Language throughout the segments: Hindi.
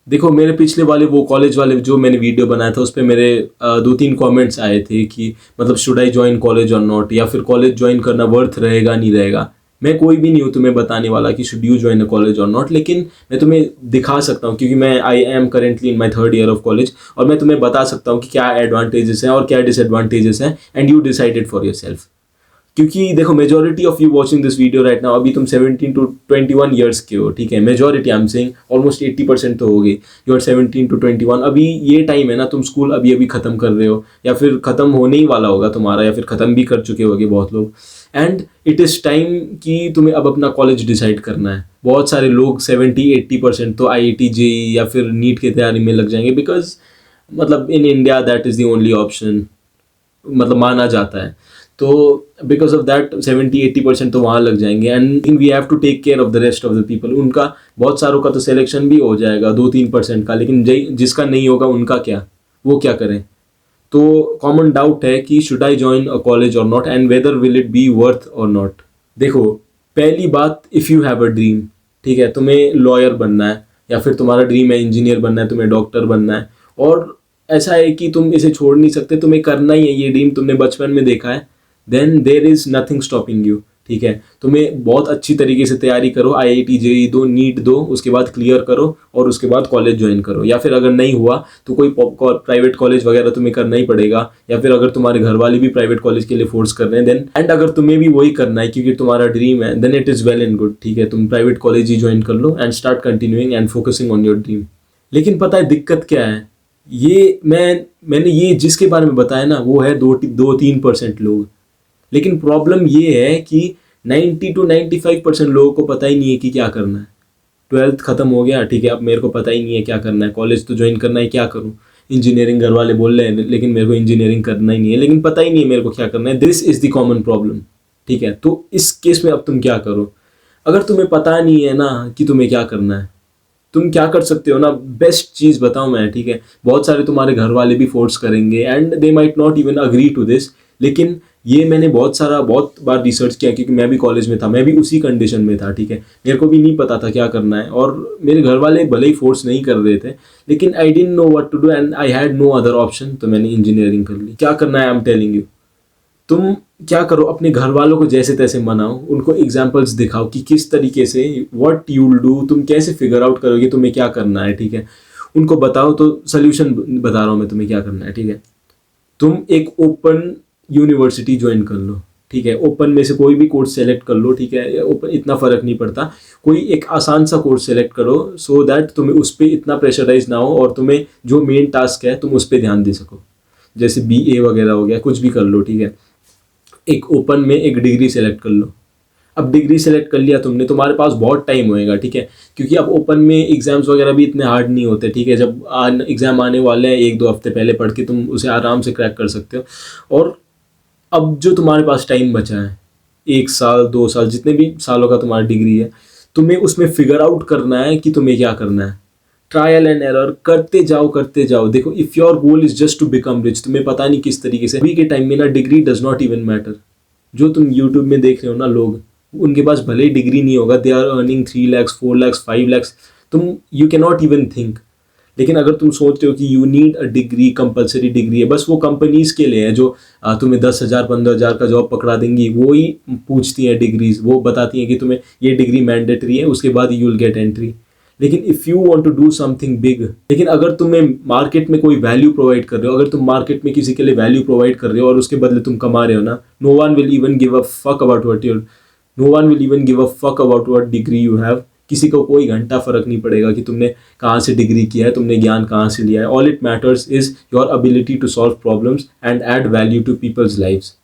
देखो मेरे पिछले वाले वो कॉलेज वाले जो मैंने वीडियो बनाया था उस पे मेरे 2-3 कमेंट्स आए थे कि मतलब should I join college or not, या फिर कॉलेज ज्वाइन करना वर्थ रहेगा नहीं रहेगा। मैं कोई भी नहीं हूँ तुम्हें बताने वाला कि should you join a college or not, लेकिन मैं तुम्हें दिखा सकता हूँ क्योंकि मैं I am currently in my 3rd year of college, और मैं तुम्हें बता सकता हूँ कि क्या एडवांटेजेस हैं और क्या डिसएडवांटेजेस हैं, and you decided for your self. क्योंकि देखो majority of you watching this video right now, अभी तुम 17 to 21 ईयर्स के हो, ठीक है, majority I am saying almost 80% तो हो गई। यू आर 17 to 21, अभी ये टाइम है ना, तुम स्कूल अभी अभी खत्म कर रहे हो या फिर खत्म होने ही वाला होगा तुम्हारा, या फिर खत्म भी कर चुके होगे बहुत लोग। एंड इट इज़ टाइम कि तुम्हें अब अपना कॉलेज डिसाइड करना है। बहुत सारे लोग 70-80% तो IIT JEE या फिर नीट की तैयारी में लग जाएंगे, बिकॉज मतलब in India that is the only option, मतलब माना जाता है। तो बिकॉज ऑफ दैट 70-80% तो वहाँ लग जाएंगे, and we have to take care of the rest of the people. उनका बहुत सारों का तो सिलेक्शन भी हो जाएगा 2-3% का, लेकिन जिसका नहीं होगा उनका क्या, वो क्या करें। तो कॉमन डाउट है कि should I join a college or not, and whether will it be worth or not. देखो पहली बात, if you have a dream, ठीक है, तुम्हें लॉयर बनना है या फिर तुम्हारा ड्रीम है इंजीनियर बनना है, तुम्हें डॉक्टर बनना है, और ऐसा है कि तुम इसे छोड़ नहीं सकते, तुम्हें करना ही है, ये ड्रीम तुमने बचपन में देखा है, then there is nothing stopping you. ठीक है, तुम्हें बहुत अच्छी तरीके से तैयारी करो, IIT JEE दो, नीट दो, उसके बाद क्लियर करो और उसके बाद कॉलेज ज्वाइन करो। या फिर अगर नहीं हुआ तो कोई प्राइवेट कॉलेज वगैरह तुम्हें करना ही पड़ेगा, या फिर अगर तुम्हारे घर वाले भी प्राइवेट कॉलेज के लिए फोर्स कर रहे हैं देन, एंड अगर तुम्हें भी वही करना है क्योंकि तुम्हारा ड्रीम है, then it is well and good. ठीक है, तुम प्राइवेट कॉलेज ही ज्वाइन कर लो and start continuing and focusing on your dream. लेकिन पता है दिक्कत क्या है, ये मैंने ये जिसके बारे में बताया ना वो है 2-3% लोग, लेकिन प्रॉब्लम ये है कि 90-95% लोगों को पता ही नहीं है कि क्या करना है। 12th खत्म हो गया, ठीक है, अब मेरे को पता ही नहीं है क्या करना है, कॉलेज तो ज्वाइन करना है, क्या करूँ। इंजीनियरिंग घर वाले बोल रहे हैं लेकिन मेरे को इंजीनियरिंग करना ही नहीं है, लेकिन पता ही नहीं है मेरे को क्या करना है। This is the common problem. ठीक है, तो इस केस में अब तुम क्या करो। अगर तुम्हें पता नहीं है ना कि तुम्हें क्या करना है, तुम क्या कर सकते हो ना, बेस्ट चीज़ बताऊं मैं, ठीक है, बहुत सारे तुम्हारे घर वाले भी फोर्स करेंगे and they might not even agree to this, लेकिन ये मैंने बहुत बार रिसर्च किया क्योंकि मैं भी कॉलेज में था, मैं भी उसी कंडीशन में था। ठीक है, मेरे को भी नहीं पता था क्या करना है और मेरे घर वाले भले ही फोर्स नहीं कर रहे थे, लेकिन I didn't know what to do and I had no other option, तो मैंने इंजीनियरिंग कर ली। क्या करना है आई एम टेलिंग यू। तुम क्या करो, अपने घर वालों को जैसे तैसे मनाओ, उनको एग्जाम्पल्स दिखाओ कि किस तरीके से, व्हाट यू विल डू, तुम कैसे फिगर आउट करोगे तुम्हें क्या करना है। ठीक है, उनको बताओ, तो सोल्यूशन बता रहा हूँ मैं तुम्हें क्या करना है। ठीक है, तुम एक ओपन यूनिवर्सिटी ज्वाइन कर लो। ठीक है, ओपन में से कोई भी कोर्स सेलेक्ट कर लो। ठीक है, ओपन इतना फ़र्क नहीं पड़ता, कोई एक आसान सा कोर्स सेलेक्ट करो सो दैट तुम्हें उस पर इतना प्रेशराइज ना हो और तुम्हें जो मेन टास्क है तुम उस पर ध्यान दे सको। जैसे BA वगैरह हो गया, कुछ भी कर लो। ठीक है, एक ओपन में एक डिग्री सेलेक्ट कर लो। अब डिग्री सेलेक्ट कर लिया तुमने, तुम्हारे पास बहुत टाइम होएगा। ठीक है, क्योंकि अब ओपन में एग्जाम्स वगैरह भी इतने हार्ड नहीं होते। ठीक है, जब एग्ज़ाम आने वाले हैं 1-2 हफ्ते पहले पढ़ के तुम उसे आराम से क्रैक कर सकते हो। और अब जो तुम्हारे पास टाइम बचा है, 1 साल 2 साल, जितने भी सालों का तुम्हारा डिग्री है, तुम्हें उसमें फिगर आउट करना है कि तुम्हें क्या करना है। ट्रायल एंड एरर करते जाओ करते जाओ। देखो if your goal is just to become rich, तुम्हें पता नहीं किस तरीके से, अभी के टाइम में ना degree does not even matter. जो तुम यूट्यूब में देख रहे हो ना लोग, उनके पास भले ही डिग्री नहीं होगा, they are earning 3 lakh 4 lakh 5 lakh, तुम you can not even think. लेकिन अगर तुम सोचते हो कि you need a degree, compulsory degree है, बस वो कंपनीज़ के लिए है जो तुम्हें 10,000 15,000 का जॉब पकड़ा देंगी, वो ही पूछती हैं डिग्रीज, वो बताती हैं कि तुम्हें ये डिग्री मैंडेटरी है, उसके बाद यू विल गेट एंट्री। लेकिन if you want to do something big, लेकिन अगर तुम्हें मार्केट में कोई वैल्यू प्रोवाइड कर रहे हो, अगर तुम मार्केट में किसी के लिए वैल्यू प्रोवाइड कर रहे हो और उसके बदले तुम कमा रहे हो ना, no one will even give a fuck about what degree you have. किसी को कोई घंटा फर्क नहीं पड़ेगा कि तुमने कहाँ से डिग्री किया है, तुमने ज्ञान कहाँ से लिया है। All it matters is your ability to solve problems and add value to people's lives.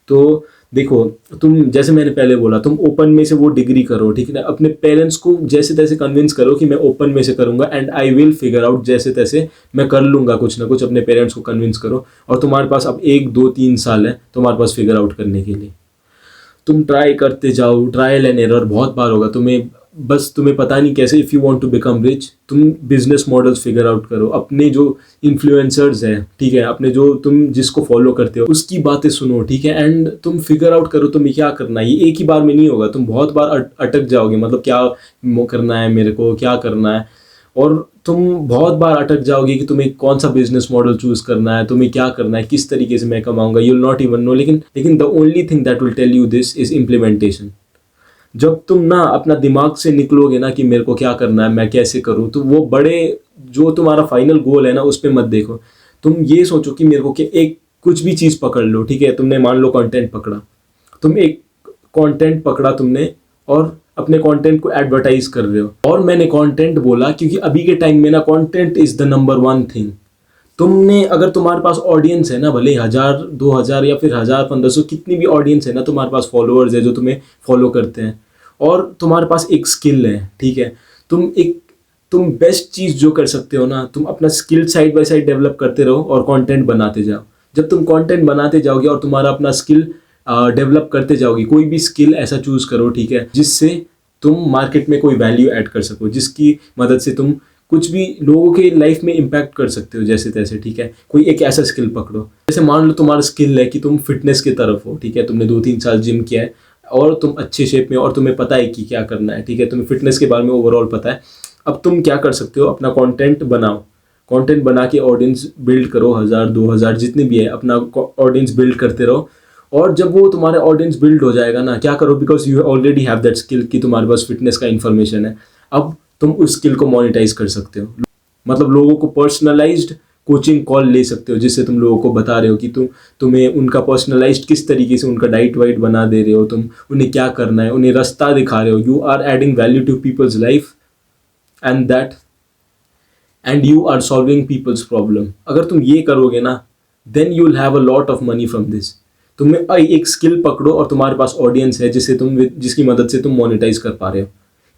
तो देखो, तुम जैसे मैंने पहले बोला, तुम ओपन में से वो डिग्री करो। ठीक है ना, अपने पेरेंट्स को जैसे तैसे कन्विंस करो कि मैं ओपन में से करूँगा and I will figure out, जैसे तैसे मैं कर लूँगा कुछ ना कुछ। अपने पेरेंट्स को कन्विंस करो और तुम्हारे पास अब 1 2 3 साल है तुम्हारे पास फिगर आउट करने के लिए। तुम ट्राई करते जाओ, ट्रायल एंड एरर बहुत बार होगा तुम्हें, बस तुम्हें पता नहीं कैसे। If you want to become rich, तुम बिजनेस मॉडल्स फिगर आउट करो, अपने जो इन्फ्लुएंसर्स हैं, ठीक है, अपने जो तुम जिसको फॉलो करते हो उसकी बातें सुनो। ठीक है, एंड तुम फिगर आउट करो तुम्हें क्या करना है। ये एक ही बार में नहीं होगा, तुम बहुत बार अटक जाओगे, मतलब क्या करना है, मेरे को क्या करना है। और तुम बहुत बार अटक जाओगे कि तुम्हें कौन सा बिजनेस मॉडल चूज करना है, तुम्हें क्या करना है, किस तरीके से मैं कमाऊंगा, you will not even know. लेकिन the only thing that will tell you this is implementation. जब तुम ना अपना दिमाग से निकलोगे ना कि मेरे को क्या करना है, मैं कैसे करूँ, तो वो बड़े जो तुम्हारा फाइनल गोल है ना उस पर मत देखो। तुम ये सोचो कि मेरे को एक कुछ भी चीज़ पकड़ लो, ठीक है। तुमने मान लो कंटेंट पकड़ा, तुम एक कंटेंट पकड़ा तुमने, और अपने कंटेंट को एडवर्टाइज कर रहे हो। और मैंने कंटेंट बोला क्योंकि अभी के टाइम में ना content is the number one thing. तुमने अगर तुम्हारे पास ऑडियंस है ना, भले 1000 2000 या फिर 1500 कितनी भी ऑडियंस है ना, तुम्हारे पास फॉलोअर्स है जो तुम्हें फॉलो करते हैं, और तुम्हारे पास एक स्किल है, ठीक है। तुम बेस्ट चीज़ जो कर सकते हो ना, तुम अपना skill side by side develop करते रहो और कंटेंट बनाते जाओ। जब तुम कंटेंट बनाते जाओगे और तुम्हारा अपना स्किल डेवलप करते जाओगे, कोई भी स्किल ऐसा चूज करो, ठीक है, जिससे तुम मार्केट में कोई वैल्यू ऐड कर सको, जिसकी मदद से तुम कुछ भी लोगों के लाइफ में इम्पैक्ट कर सकते हो, जैसे तैसे, ठीक है। कोई एक ऐसा स्किल पकड़ो, जैसे मान लो तुम्हारा स्किल है कि तुम फिटनेस की तरफ हो, ठीक है, तुमने 2-3 साल जिम किया है और तुम अच्छे शेप में, और तुम्हें पता है कि क्या करना है, ठीक है, तुम्हें फिटनेस के बारे में ओवरऑल पता है। अब तुम क्या कर सकते हो, अपना कंटेंट बनाओ, कंटेंट बना के ऑडियंस बिल्ड करो, 1000 2000 जितने भी है, अपना ऑडियंस बिल्ड करते रहो। और जब वो तुम्हारे ऑडियंस बिल्ड हो जाएगा ना, क्या करो, because you already have that skill कि तुम्हारे पास फिटनेस का इन्फॉर्मेशन है, अब तुम उस स्किल को मोनेटाइज कर सकते हो। मतलब लोगों को पर्सनलाइज्ड कोचिंग कॉल ले सकते हो, जिससे तुम लोगों को बता रहे हो कि तुम्हें उनका पर्सनलाइज्ड किस तरीके से उनका डाइट वाइट बना दे रहे हो, तुम उन्हें क्या करना है, उन्हें रास्ता दिखा रहे हो। You are adding value to people's life and you are solving people's problem. अगर तुम ये करोगे ना, then you will have a lot of money from this. तुम्हें एक स्किल पकड़ो और तुम्हारे पास ऑडियंस है जिसकी मदद से तुम मोनेटाइज कर पा रहे हो।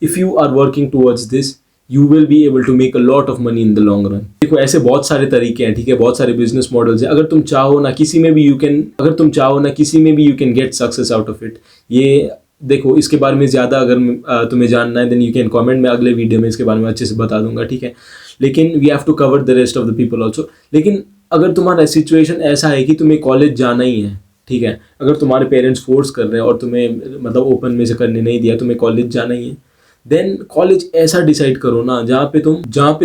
If you are working towards this, you will be able to make a lot of money in the long run. देखो, ऐसे बहुत सारे तरीके हैं, ठीक है, बहुत सारे बिजनेस मॉडल्स हैं। अगर तुम चाहो ना किसी में भी you can get success out of it. ये देखो, इसके बारे में ज़्यादा अगर तुम्हें जानना है, देन यू कैन कमेंट। मैं अगले वीडियो में इसके बारे में अच्छे से बता दूंगा, ठीक है। लेकिन we have to cover the rest of the people also. लेकिन अगर तुम्हारा सिचुएशन ऐसा है कि तुम्हें कॉलेज जाना ही है, ठीक है, अगर तुम्हारे पेरेंट्स फोर्स कर रहे हैं और तुम्हें मतलब ओपन में से करने नहीं दिया, तुम्हें कॉलेज जाना ही है, देन कॉलेज ऐसा डिसाइड करो ना जहाँ पे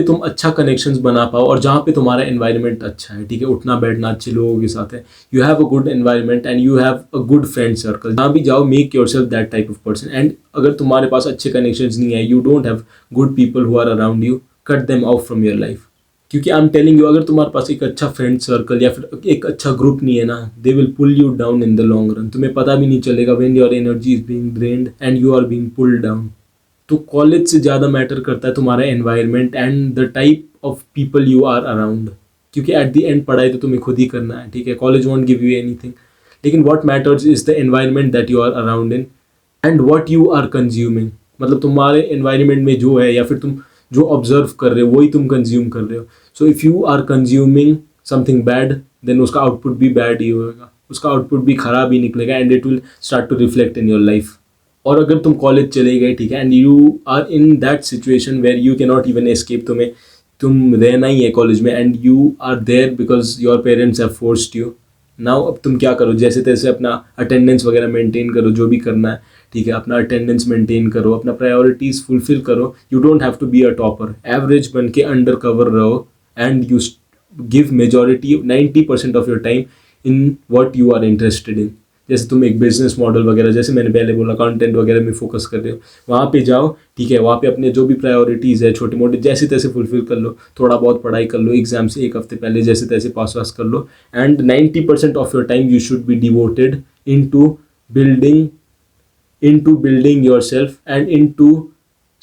तुम अच्छा कनेक्शंस बना पाओ और जहाँ पे तुम्हारा एनवायरनमेंट अच्छा है, ठीक है, उठना बैठना अच्छे लोगों के साथ है, you have a good environment and you have a good friend circle. जहाँ भी जाओ, make your self that type of person. And अगर तुम्हारे पास अच्छे कनेक्शंस नहीं है, you don't have good people who are around you, cut them out from your life. क्योंकि आई एम टेलिंग यू, अगर तुम्हारे पास एक अच्छा फ्रेंड सर्कल या फिर एक अच्छा ग्रुप नहीं है ना, they will pull you down in the long run. तुम्हें पता भी नहीं चलेगा when your energy is being drained and you are being pulled down. तो कॉलेज से ज़्यादा मैटर करता है तुम्हारा environment and the type of people you are around. क्योंकि एट द एंड पढ़ाई तो तुम्हें खुद ही करना है, ठीक है, college won't give you anything. लेकिन what matters is the environment that you are around in and what you are consuming. मतलब तुम्हारे एनवायरनमेंट में जो है या फिर तुम जो ऑब्जर्व कर रहे हो वही तुम कंज्यूम कर रहे हो। So if you are consuming something bad, then उसका आउटपुट भी बैड ही होगा, उसका आउटपुट भी खराब ही निकलेगा and it will start to reflect in your life. और अगर तुम कॉलेज चले गए, ठीक है, and you are in that situation where you can not even escape, तुम रहना ही है कॉलेज में and you are there because your parents have forced you. Now अब तुम क्या करो, जैसे तैसे अपना अटेंडेंस वगैरह मेंटेन करो, जो भी करना है, ठीक है, अपना अटेंडेंस मेंटेन करो, अपना प्रायोरिटीज़ फुलफिल करो। You don't have to be a topper, average बन के अंडर कवर रहो and you give majority 90% of your time in what you are interested in. जैसे तुम एक बिजनेस मॉडल वगैरह, जैसे मैंने पहले बोला, कंटेंट वगैरह में फोकस कर रहे हो, वहाँ पे जाओ, ठीक है, वहाँ पे अपने जो भी प्रायोरिटीज़ है छोटे मोटे जैसे तैसे फुलफिल कर लो, थोड़ा बहुत पढ़ाई कर लो, एग्जाम से एक हफ्ते पहले जैसे तैसे पास वास कर लो and 90% of your time you should be devoted into building your self and into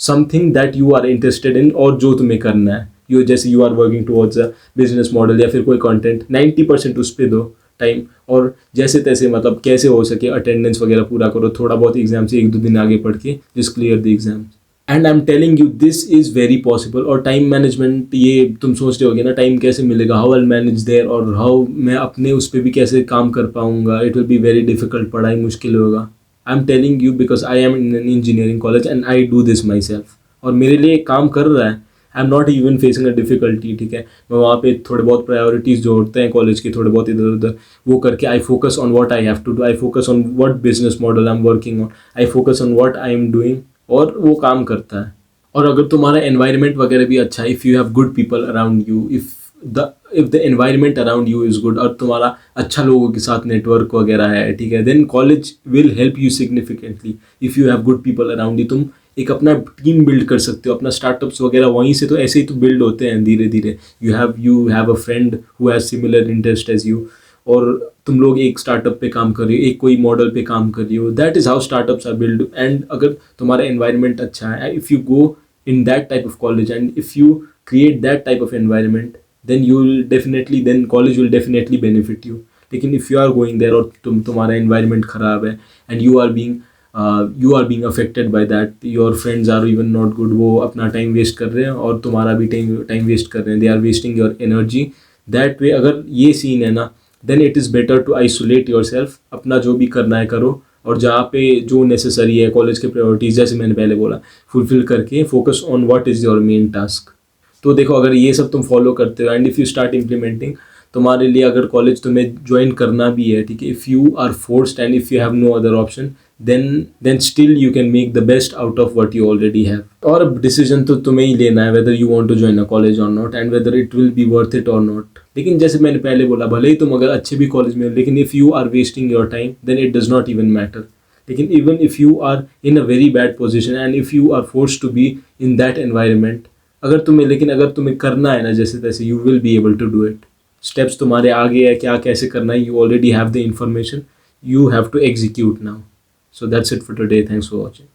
something that you are interested in. और जो तुम्हें करना है, you are working towards a business model या फिर कोई कंटेंट, 90% उस पर दो टाइम। और जैसे तैसे मतलब कैसे हो सके अटेंडेंस वगैरह पूरा करो, थोड़ा बहुत एग्जाम से 1-2 दिन आगे पढ़ के just clear the exam. And I am telling you this is very possible. और टाइम मैनेजमेंट, ये तुम सोच रहे होगे ना टाइम कैसे मिलेगा, हाउ आई मैनेज देयर, और हाउ मैं अपने उस पर भी कैसे काम कर पाऊंगा, it will be very difficult, पढ़ाई मुश्किल होगा। I am telling you because I am in an engineering college and I do this my self. और मेरे लिए काम कर रहा है, I am not even facing a difficulty, ठीक है। मैं वहाँ पे थोड़े बहुत प्रायोरिटीज़ जो होते हैं कॉलेज के, थोड़े बहुत इधर उधर वो करके, I focus on what I have to do, I focus on what business model I am working on, I focus on what I am doing, और वो काम करता है। और अगर तुम्हारा एनवायरनमेंट वगैरह भी अच्छा है, if you have good people around you, if the environment around you is good, और तुम्हारा अच्छा लोगों के साथ नेटवर्क वगैरह है, ठीक है, then college will help you significantly. If you have good people around you, तुम एक अपना टीम बिल्ड कर सकते हो, अपना स्टार्टअप्स वगैरह वहीं से तो ऐसे ही तो बिल्ड होते हैं धीरे धीरे। You have a friend who has similar interest as you, और तुम लोग एक स्टार्टअप पे काम कर रही हो, एक कोई मॉडल पे काम कर रही हो, that is how startups are build. And अगर तुम्हारा एनवायरनमेंट अच्छा है, if you go in that type of college and if you create that type of environment, then college will definitely benefit you. लेकिन if you are going there और तुम्हारा environment खराब है and you are being affected by that, your friends are even not good, वो अपना time waste कर रहे हैं और तुम्हारा भी time waste कर रहे हैं, they are wasting your energy that way। अगर ये scene है ना, then it is better to isolate yourself, अपना जो भी करना है करो, और जहाँ पे जो नेसेसरी है कॉलेज के प्रायोरिटीज़, जैसे मैंने पहले बोला, फुलफिल करके focus on what is your main task. तो देखो, अगर ये सब तुम फॉलो करते हो and if you start implementing, तुम्हारे लिए अगर कॉलेज तुम्हें ज्वाइन करना भी है, ठीक है, if you are forced and if you have no other option, then still you can make the best out of what you already have। और अब डिसीजन तो तुम्हें ही लेना है whether you want to join a college or not and whether it will be worth it or not। लेकिन जैसे मैंने पहले बोला, भले ही तुम अगर अच्छे भी कॉलेज में हो, लेकिन if you are wasting your time then it does not even matter। लेकिन even if you are in a very bad position and if you are forced to be in that environment, अगर तुम्हें करना है ना जैसे तैसे, you will be able to do it। Steps तुम्हारे आगे है, क्या कैसे करना है, you already have the information, you have to execute now। So that's it for today. Thanks for watching.